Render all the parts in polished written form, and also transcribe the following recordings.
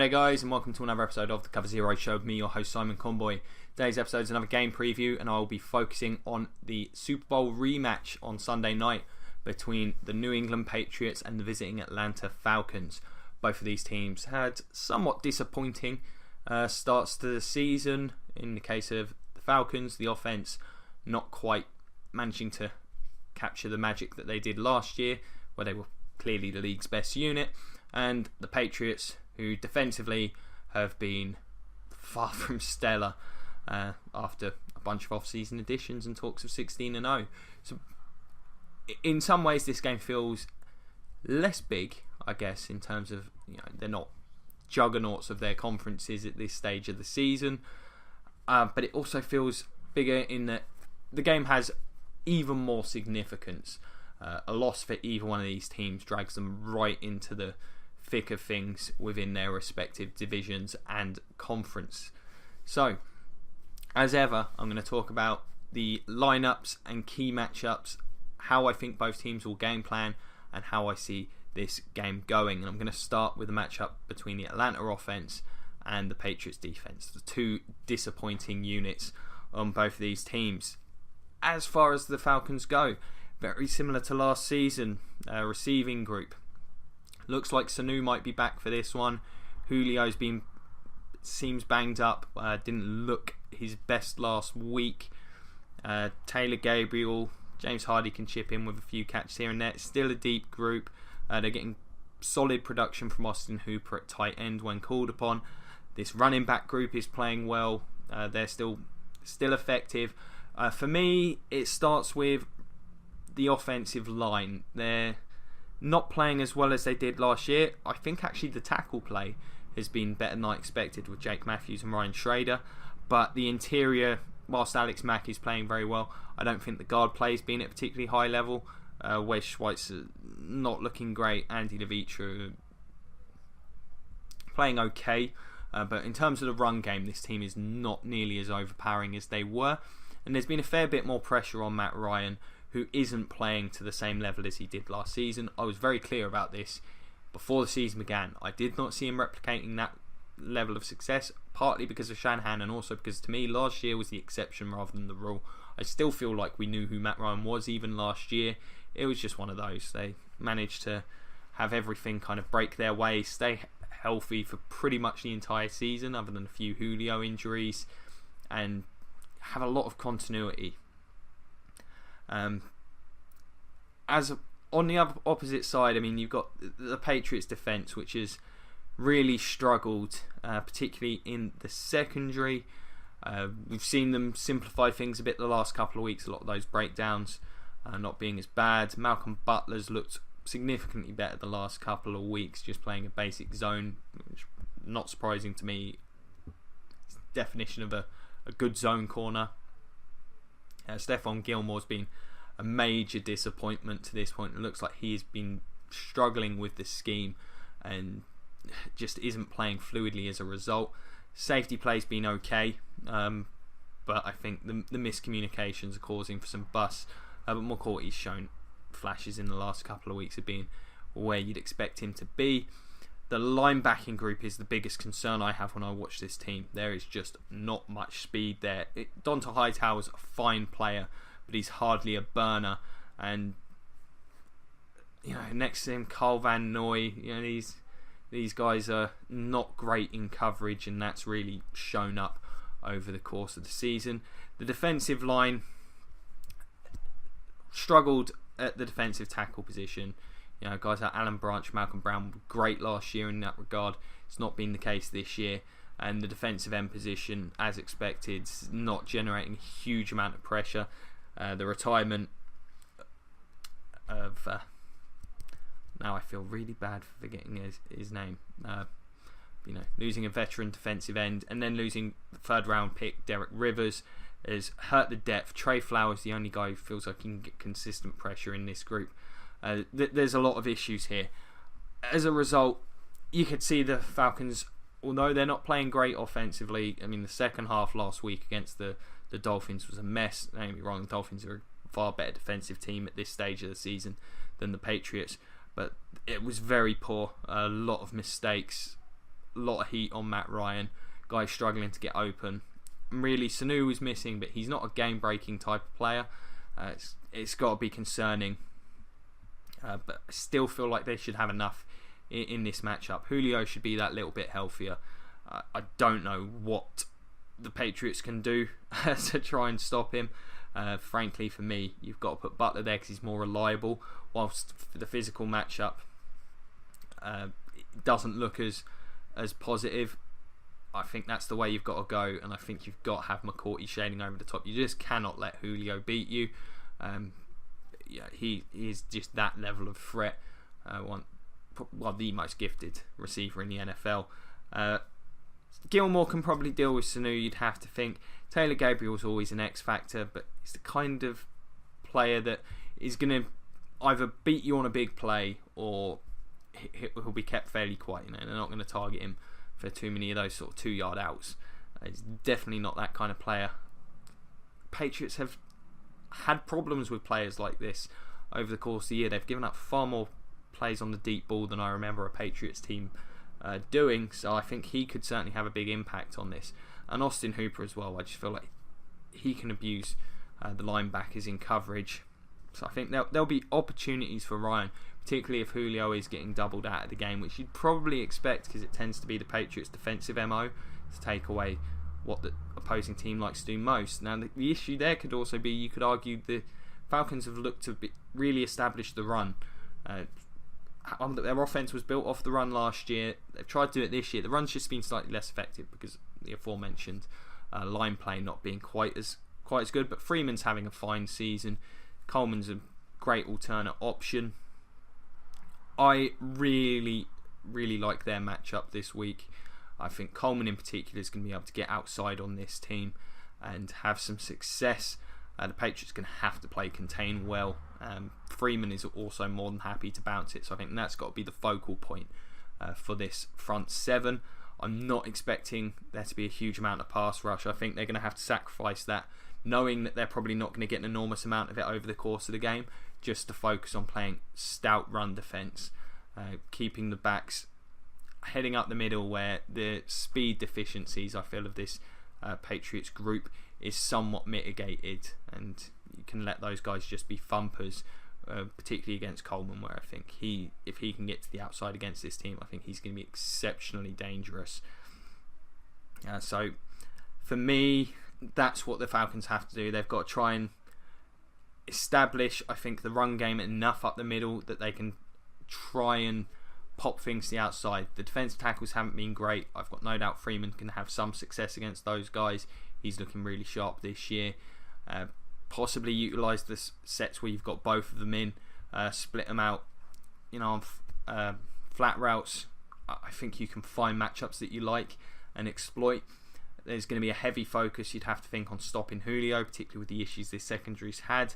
G'day guys, and welcome to another episode of the Cover Zero Show with me, your host Simon Conboy. Today's episode is another game preview, and I will be focusing on the Super Bowl rematch on Sunday night between the New England Patriots and the visiting Atlanta Falcons. Both of these teams had somewhat disappointing starts to the season. In the case of the Falcons, the offense not quite managing to capture the magic that they did last year, where they were clearly the league's best unit, and the Patriots, who defensively have been far from stellar after a bunch of off-season additions and talks of 16-0. So in some ways this game feels less big, I guess, in terms of, they're not juggernauts of their conferences at this stage of the season, but it also feels bigger in that the game has even more significance. A loss for either one of these teams drags them right into the thick of things within their respective divisions and conference. So, as ever, I'm going to talk about the lineups and key matchups, how I think both teams will game plan, and how I see this game going. And I'm going to start with the matchup between the Atlanta offense and the Patriots defense, the two disappointing units on both of these teams. As far as the Falcons go, very similar to last season, receiving group. Looks like Sanu might be back for this one. Julio's seems banged up. Didn't look his best last week. Taylor Gabriel, James Hardy can chip in with a few catches here and there. It's still a deep group. They're getting solid production from Austin Hooper at tight end when called upon. This running back group is playing well. They're still effective. For me, it starts with the offensive line. They're not playing as well as they did last year. I think actually the tackle play has been better than I expected with Jake Matthews and Ryan Schrader, but the interior, whilst Alex Mack is playing very well, I don't think the guard play has been at a particularly high level. Wes Schweitzer not looking great. Andy Levitra playing okay, but in terms of the run game, this team is not nearly as overpowering as they were, and there's been a fair bit more pressure on Matt Ryan, who isn't playing to the same level as he did last season. I was very clear about this before the season began. I did not see him replicating that level of success, partly because of Shanahan and also because, to me, last year was the exception rather than the rule. I still feel like we knew who Matt Ryan was even last year. It was just one of those. They managed to have everything kind of break their way, stay healthy for pretty much the entire season, other than a few Julio injuries, and have a lot of continuity. As on the opposite side, you've got the Patriots defense, which has really struggled, particularly in the secondary. We've seen them simplify things a bit the last couple of weeks, a lot of those breakdowns not being as bad. Malcolm Butler's looked significantly better the last couple of weeks, just playing a basic zone, which not surprising to me. It's the definition of a good zone corner. Stephon Gilmore's been a major disappointment to this point. It looks like he's been struggling with the scheme and just isn't playing fluidly as a result. Safety play's been okay, but I think the miscommunications are causing for some busts. But McCourty's shown flashes in the last couple of weeks of being where you'd expect him to be. The linebacking group is the biggest concern I have when I watch this team. There is just not much speed there. Donta Hightower's a fine player, but he's hardly a burner. And next to him, Carl Van Noy. These guys are not great in coverage, and that's really shown up over the course of the season. The defensive line struggled at the defensive tackle position. Guys like Alan Branch, Malcolm Brown were great last year in that regard. It's not been the case this year. And the defensive end position, as expected, is not generating a huge amount of pressure. The retirement of... now I feel really bad for forgetting his name. Losing a veteran defensive end and then losing the third round pick, Derek Rivers, has hurt the depth. Trey Flowers, the only guy who feels like he can get consistent pressure in this group. There's a lot of issues here. As a result, you could see the Falcons, although they're not playing great offensively, the second half last week against the Dolphins was a mess. Don't get me wrong, the Dolphins are a far better defensive team at this stage of the season than the Patriots, but it was very poor. A lot of mistakes, a lot of heat on Matt Ryan. Guys struggling to get open. And really, Sanu was missing, but he's not a game-breaking type of player. It's got to be concerning. But I still feel like they should have enough in this matchup. Julio should be that little bit healthier. I don't know what the Patriots can do to try and stop him. Frankly, for me, you've got to put Butler there because he's more reliable, whilst for the physical matchup it doesn't look as positive. I think that's the way you've got to go, and I think you've got to have McCourty shading over the top. You just cannot let Julio beat you. He is just that level of threat. The most gifted receiver in the NFL. Gilmore can probably deal with Sanu, you'd have to think. Taylor Gabriel's always an X factor, but he's the kind of player that is going to either beat you on a big play or he'll be kept fairly quiet. They're not going to target him for too many of those sort of 2-yard outs. He's definitely not that kind of player. Patriots have had problems with players like this over the course of the year. They've given up far more plays on the deep ball than I remember a Patriots team doing, so I think he could certainly have a big impact on this. And Austin Hooper as well. I just feel like he can abuse the linebackers in coverage. So I think there'll be opportunities for Ryan, particularly if Julio is getting doubled out of the game, which you'd probably expect because it tends to be the Patriots' defensive MO to take away what the opposing team likes to do most. Now the issue there could also be, you could argue the Falcons have looked to really establish the run. Their offense was built off the run last year. They've tried to do it this year. The run's just been slightly less effective because of the aforementioned line play not being quite as good. But Freeman's having a fine season. Coleman's a great alternate option. I really, really like their matchup this week. I think Coleman in particular is going to be able to get outside on this team and have some success. The Patriots are going to have to play contain well. Freeman is also more than happy to bounce it, so I think that's got to be the focal point for this front seven. I'm not expecting there to be a huge amount of pass rush. I think they're going to have to sacrifice that, knowing that they're probably not going to get an enormous amount of it over the course of the game, just to focus on playing stout run defense, keeping the backs heading up the middle, where the speed deficiencies I feel of this Patriots group is somewhat mitigated, and you can let those guys just be thumpers, particularly against Coleman, where I think if he can get to the outside against this team, I think he's going to be exceptionally dangerous. So for me, that's what the Falcons have to do. They've got to try and establish, I think, the run game enough up the middle that they can try and pop things to the outside. The defensive tackles haven't been great. I've got no doubt Freeman can have some success against those guys. He's looking really sharp this year. Possibly utilise the sets where you've got both of them in, split them out, on flat routes. I think you can find matchups that you like and exploit. There's going to be a heavy focus, you'd have to think, on stopping Julio, particularly with the issues this secondary's had.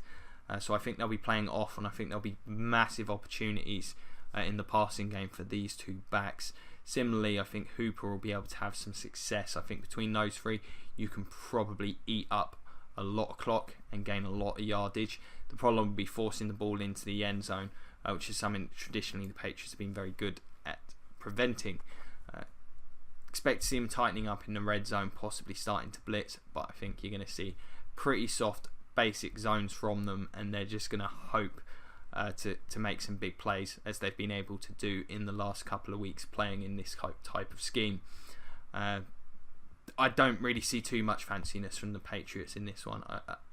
So I think they'll be playing off, and I think there'll be massive opportunities in the passing game for these two backs. Similarly, I think Hooper will be able to have some success. I think between those three, you can probably eat up a lot of clock and gain a lot of yardage. The problem would be forcing the ball into the end zone, which is something traditionally the Patriots have been very good at preventing. Expect to see them tightening up in the red zone, possibly starting to blitz, but I think you're going to see pretty soft basic zones from them, and they're just going to hope to make some big plays, as they've been able to do in the last couple of weeks playing in this type of scheme. I don't really see too much fanciness from the Patriots in this one.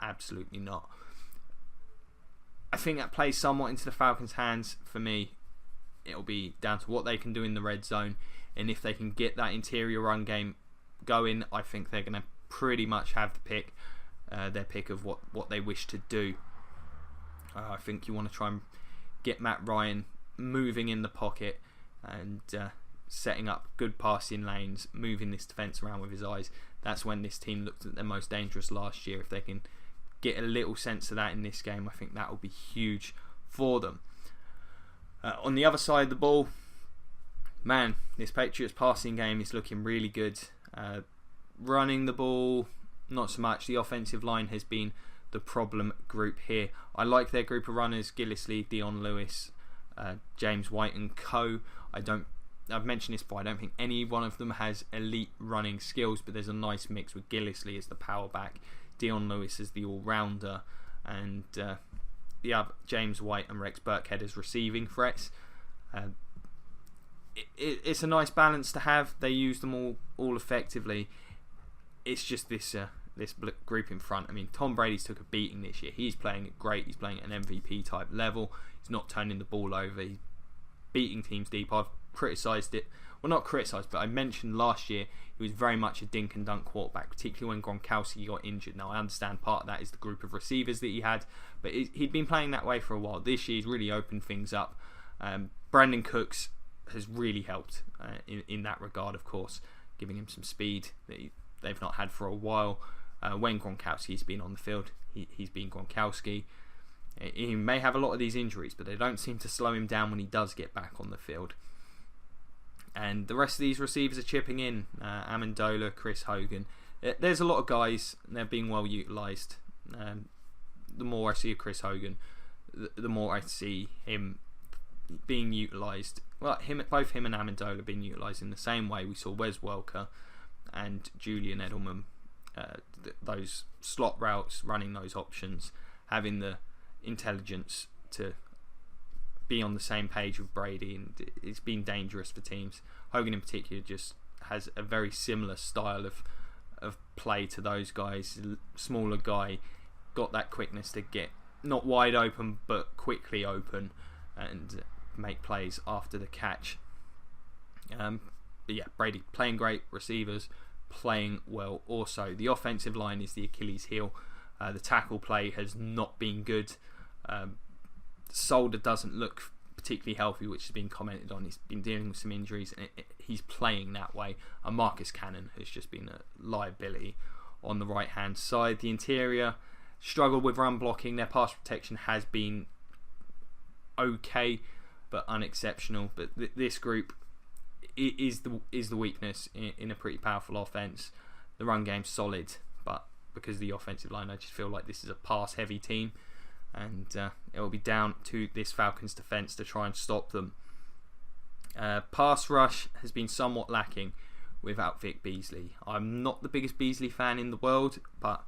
Absolutely not. I think that plays somewhat into the Falcons' hands. For me, it'll be down to what they can do in the red zone, and if they can get that interior run game going, I think they're going to pretty much have their pick of what they wish to do. I think you want to try and get Matt Ryan moving in the pocket and setting up good passing lanes, moving this defence around with his eyes. That's when this team looked at their most dangerous last year. If they can get a little sense of that in this game, I think that will be huge for them. On the other side of the ball, man, this Patriots passing game is looking really good. Running the ball, not so much. The offensive line has been the problem group here. I like their group of runners: Gillislee, Dion Lewis, James White and co. I don't I've mentioned this before, I don't think any one of them has elite running skills, but there's a nice mix with Gillisley as the power back, Dion Lewis as the all-rounder, and James White and Rex Burkhead as receiving threats. It's a nice balance to have. They use them all effectively. It's just this group in front. I mean, Tom Brady's took a beating this year. He's playing it great. He's playing at an MVP type level. He's not turning the ball over. He's beating teams deep. I've criticised it. Well, not criticised, but I mentioned last year he was very much a dink and dunk quarterback, particularly when Gronkowski got injured. Now, I understand part of that is the group of receivers that he had, but he'd been playing that way for a while. This year, he's really opened things up. Brandon Cooks has really helped in that regard, of course, giving him some speed that they've not had for a while. When Gronkowski's been on the field, he's been Gronkowski. He may have a lot of these injuries, but they don't seem to slow him down when he does get back on the field. And the rest of these receivers are chipping in. Amendola, Chris Hogan. There's a lot of guys, and they're being well utilised. The more I see of Chris Hogan, the more I see him being utilised. Well, both him and Amendola being utilised in the same way we saw Wes Welker and Julian Edelman. Those slot routes, running those options, having the intelligence to be on the same page with Brady, and it's been dangerous for teams. Hogan in particular just has a very similar style of play to those guys. Smaller guy, got that quickness to get not wide open but quickly open and make plays after the catch. But yeah, Brady playing great, receivers playing well also. The offensive line is the Achilles heel. The tackle play has not been good. Solder doesn't look particularly healthy, which has been commented on. He's been dealing with some injuries, and he's playing that way. And Marcus Cannon has just been a liability on the right hand side. The interior struggled with run blocking. Their pass protection has been okay but unexceptional. But this group is the weakness in a pretty powerful offense. The run game's solid, but because of the offensive line, I just feel like this is a pass heavy team, and it will be down to this Falcons defense to try and stop them. Pass rush has been somewhat lacking without Vic Beasley. I'm not the biggest Beasley fan in the world, but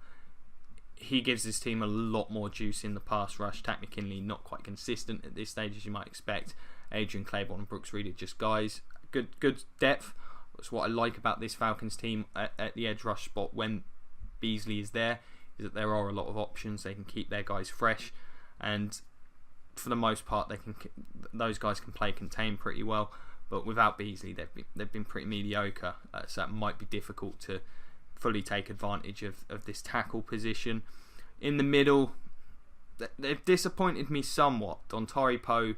he gives this team a lot more juice in the pass rush. Takk McKinley not quite consistent at this stage, as you might expect. Adrian Claiborne and Brooks Reed are just guys. Good depth. That's what I like about this Falcons team at the edge rush spot when Beasley is there, is that there are a lot of options. They can keep their guys fresh, and for the most part, those guys can play contain pretty well. But without Beasley, they've been pretty mediocre. So that might be difficult to fully take advantage of this tackle position. In the middle, they've disappointed me somewhat. Dontari Poe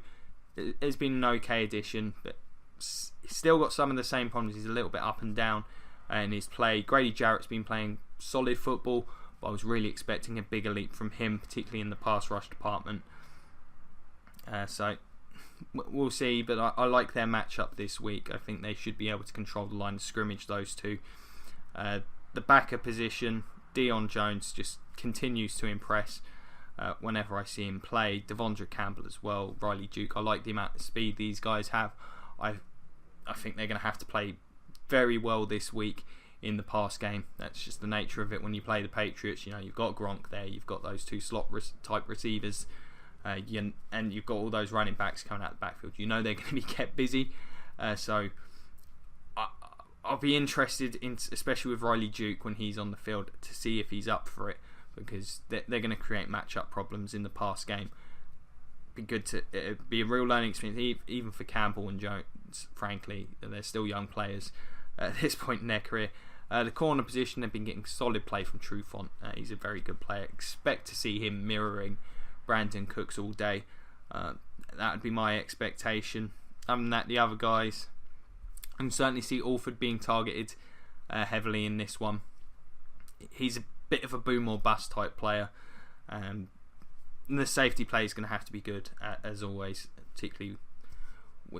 has been an okay addition, but he's still got some of the same problems. He's a little bit up and down in his play. Grady Jarrett's been playing solid football, but I was really expecting a bigger leap from him, particularly in the pass rush department. So we'll see, but I like their matchup this week. I think they should be able to control the line of scrimmage, those two. The backer position, Dion Jones just continues to impress whenever I see him play. Devondre Campbell as well, Riley Duke. I like the amount of speed these guys have. I think they're going to have to play very well this week in the pass game. That's just the nature of it when you play the Patriots. You know, you've got Gronk there, you've got those two slot type receivers, and you've got all those running backs coming out of the backfield. You know they're going to be kept busy. So I'll be interested in, especially with Riley Duke when he's on the field, to see if he's up for it, because they're going to create matchup problems in the pass game. It'd be a real learning experience, even for Campbell and Jones. Frankly, they're still young players at this point in their career. The corner position, they've been getting solid play from Trufant. He's a very good player. Expect to see him mirroring Brandon Cooks all day. That would be my expectation. Other than that, the other guys, I can certainly see Alford being targeted heavily in this one. He's a bit of a boom or bust type player. And the safety play is going to have to be good, as always, particularly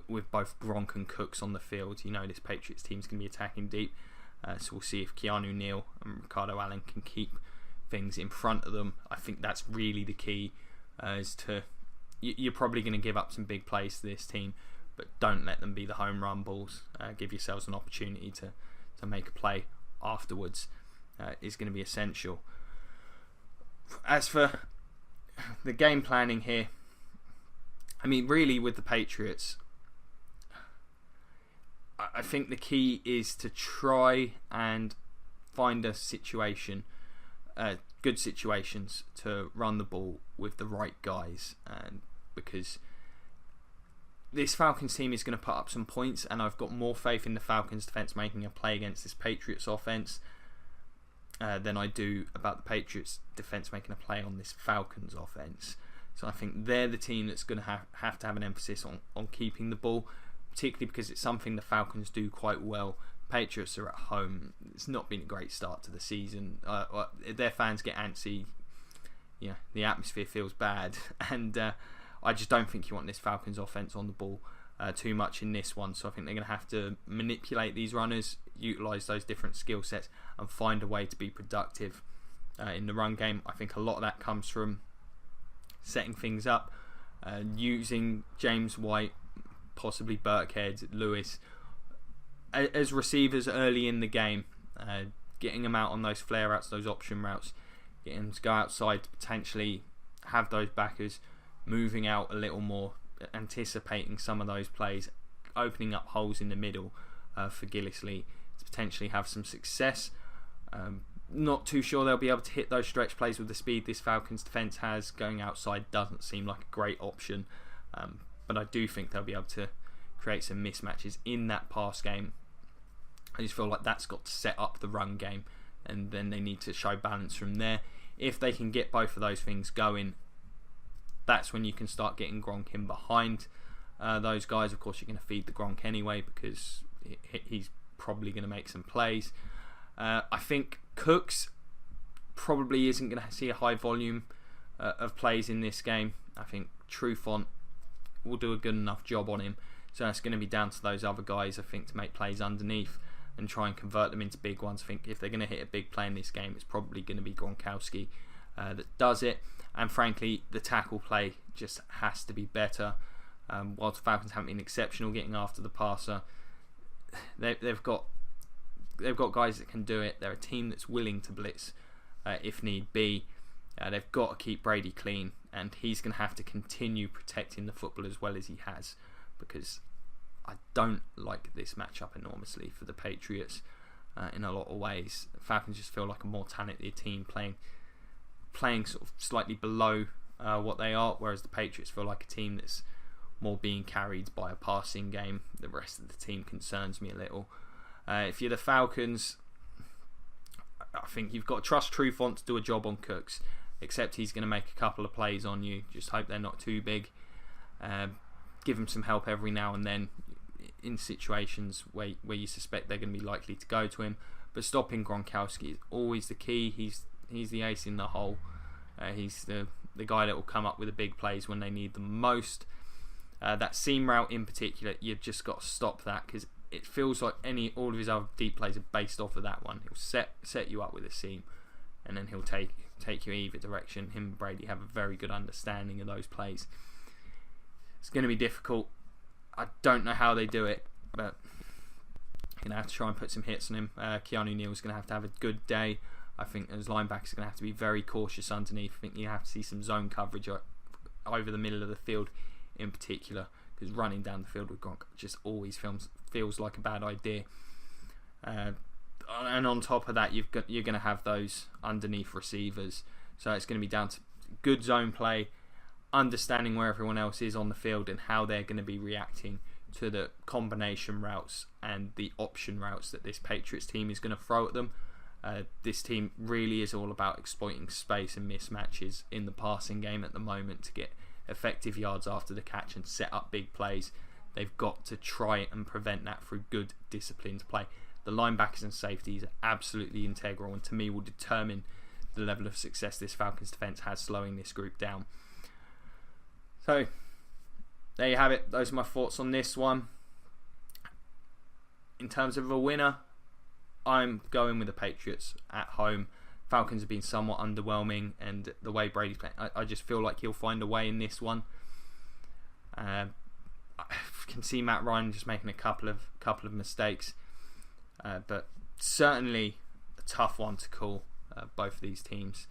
with both Gronk and Cooks on the field. You know this Patriots team's going to be attacking deep. So we'll see if Keanu Neal and Ricardo Allen can keep things in front of them. I think that's really the key. You're probably going to give up some big plays to this team, but don't let them be the home run balls. Give yourselves an opportunity to make a play afterwards is going to be essential. As for the game planning here, I mean, really with the Patriots, I think the key is to try and find a situation, good situations to run the ball with the right guys, and because this Falcons team is going to put up some points, and I've got more faith in the Falcons defense making a play against this Patriots offense than I do about the Patriots defense making a play on this Falcons offense. So I think they're the team that's going to have to have an emphasis on keeping the ball, particularly because it's something the Falcons do quite well. Patriots are at home. It's not been a great start to the season. Their fans get antsy. Yeah, the atmosphere feels bad, and I just don't think you want this Falcons offense on the ball too much in this one. So I think they're going to have to manipulate these runners, utilise those different skill sets, and find a way to be productive in the run game. I think a lot of that comes from setting things up, using James White, possibly Burkhead, Lewis as receivers early in the game, getting them out on those flare routes, those option routes, getting them to go outside to potentially have those backers moving out a little more, anticipating some of those plays, opening up holes in the middle for Gillislee to potentially have some success. Not too sure they'll be able to hit those stretch plays with the speed this Falcons defence has. Going outside doesn't seem like a great option, but I do think they'll be able to create some mismatches in that pass game. I just feel like that's got to set up the run game, and then they need to show balance from there. If they can get both of those things going, that's when you can start getting Gronk in behind those guys. Of course, you're going to feed the Gronk anyway because he's probably going to make some plays. I think Cooks probably isn't going to see a high volume of plays in this game. I think Trufant will do a good enough job on him. So it's going to be down to those other guys, I think, to make plays underneath and try and convert them into big ones. I think if they're going to hit a big play in this game, it's probably going to be Gronkowski that does it. And frankly, the tackle play just has to be better. Whilst the Falcons haven't been exceptional getting after the passer, they've got guys that can do it. They're a team that's willing to blitz if need be. They've got to keep Brady clean, and he's going to have to continue protecting the football as well as he has, because I don't like this matchup enormously for the Patriots in a lot of ways. The Falcons just feel like a more talented team playing sort of slightly below what they are, whereas the Patriots feel like a team that's more being carried by a passing game. The rest of the team concerns me a little. If you're the Falcons, I think you've got to trust Trufant to do a job on Cooks, except he's going to make a couple of plays on you. Just hope they're not too big. Give him some help every now and then in situations where you suspect they're going to be likely to go to him. But stopping Gronkowski is always the key. He's the ace in the hole. He's the guy that will come up with the big plays when they need them most. That seam route in particular, you've just got to stop that, because it feels like all of his other deep plays are based off of that one. He'll set you up with a seam, and then he'll take you either direction. Him and Brady have a very good understanding of those plays. It's going to be difficult. I don't know how they do it, but you're going to have to try and put some hits on him. Keanu Neal's going to have a good day. I think those linebackers are going to have to be very cautious underneath. I think you have to see some zone coverage over the middle of the field in particular, because running down the field with Gronk just always feels like a bad idea. And on top of that, you're going to have those underneath receivers. So it's going to be down to good zone play, understanding where everyone else is on the field and how they're going to be reacting to the combination routes and the option routes that this Patriots team is going to throw at them. This team really is all about exploiting space and mismatches in the passing game at the moment to get effective yards after the catch and set up big plays. They've got to try and prevent that through good disciplined play. The linebackers and safeties are absolutely integral, and to me will determine the level of success this Falcons defence has slowing this group down. So there you have it. Those are my thoughts on this one. In terms of a winner, I'm going with the Patriots at home. Falcons have been somewhat underwhelming, and the way Brady's playing, I just feel like he'll find a way in this one. can see Matt Ryan just making a couple of mistakes, but certainly a tough one to call. Both of these teams,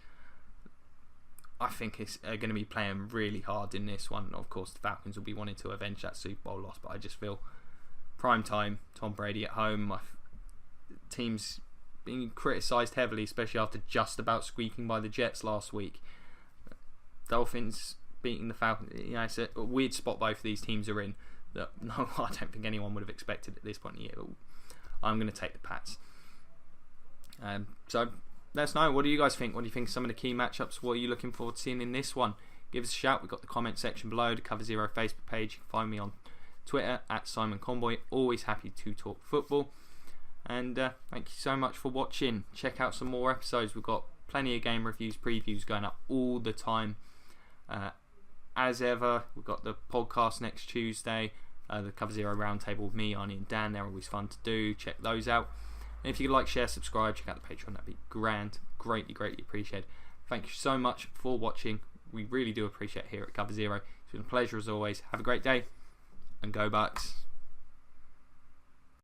I think, are going to be playing really hard in this one. Of course, the Falcons will be wanting to avenge that Super Bowl loss, but I just feel prime time, Tom Brady at home. My team's being criticised heavily, especially after just about squeaking by the Jets last week. Dolphins beating the Falcons. It's a weird spot both of these teams are in that no, I don't think anyone would have expected at this point in the year. But I'm going to take the Pats. So let us know, what do you guys think? What do you think of some of the key matchups? What are you looking forward to seeing in this one? Give us a shout. We've got the comment section below, the Cover Zero Facebook page. You can find me on Twitter at Simon Conboy. Always happy to talk football. And thank you so much for watching. Check out some more episodes. We've got plenty of game reviews, previews going up all the time. As ever, we've got the podcast next Tuesday. The Cover Zero Roundtable with me, Arnie and Dan. They're always fun to do. Check those out. And if you could like, share, subscribe, check out the Patreon. That'd be grand. Greatly appreciated. Thank you so much for watching. We really do appreciate it here at Cover Zero. It's been a pleasure as always. Have a great day and go Bucks.